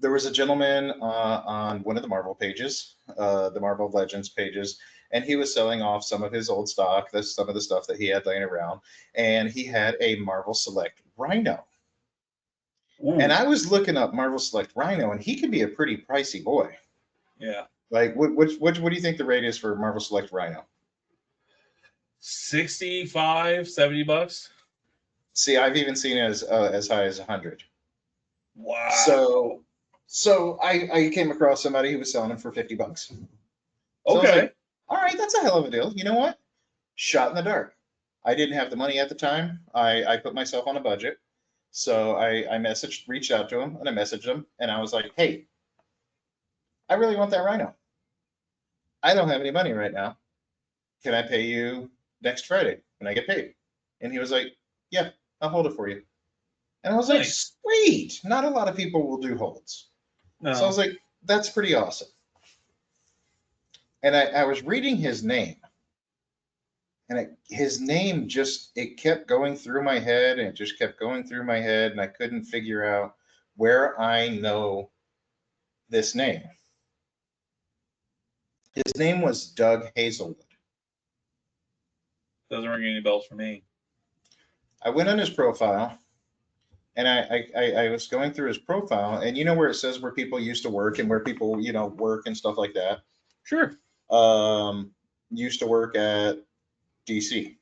there was a gentleman on one of the Marvel pages, the Marvel Legends pages, and he was selling off some of his old stock, some of the stuff that he had laying around, and he had a Marvel Select Rhino. And Ooh, I was looking up Marvel Select Rhino, and he could be a pretty pricey boy. yeah. Like, what do you think the rate is for Marvel Select Rhino? 65, $70. See, I've even seen it as high as 100. Wow. So, so I came across somebody who was selling them for $50. So I was Okay. like, all right, that's a hell of a deal. You know what? Shot in the dark. I didn't have the money at the time. I put myself on a budget. So I reached out to him, and I messaged him, and I was like, hey, I really want that Rhino. I don't have any money right now. Can I pay you next Friday when I get paid? And he was like, yeah, I'll hold it for you. And I was like, Nice. sweet. Not a lot of people will do holds. So I was No. like, that's pretty awesome. And I was reading his name, and his name just, it kept going through my head, and it just kept going through my head, and I couldn't figure out where I know this name. His name was Doug Hazelwood. Doesn't ring any bells for me. I went on his profile, and I was going through his profile, and you know where it says where people used to work and where people work and stuff like that. Sure. Used to work at DC.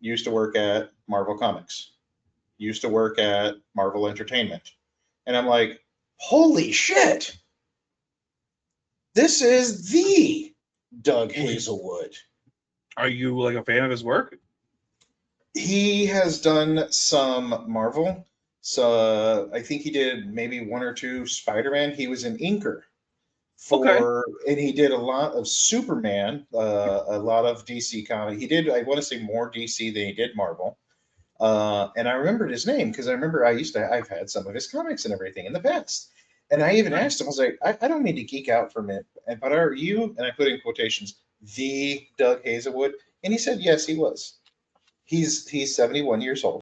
Used to work at Marvel Comics. Used to work at Marvel Entertainment. And I'm like, holy shit! This is the Doug Hazelwood. Are you like a fan of his work? He has done some Marvel. So I think he did maybe one or two Spider-Man. He was an inker Okay. and he did a lot of Superman, a lot of DC comic. He did, I want to say, more DC than he did Marvel. And I remembered his name because I remember I've had some of his comics and everything in the past. And I even asked him, I was like, I don't mean to geek out for a minute, but are you, and I put in quotations, the Doug Hazelwood? And he said, yes, he was. He's 71 years old.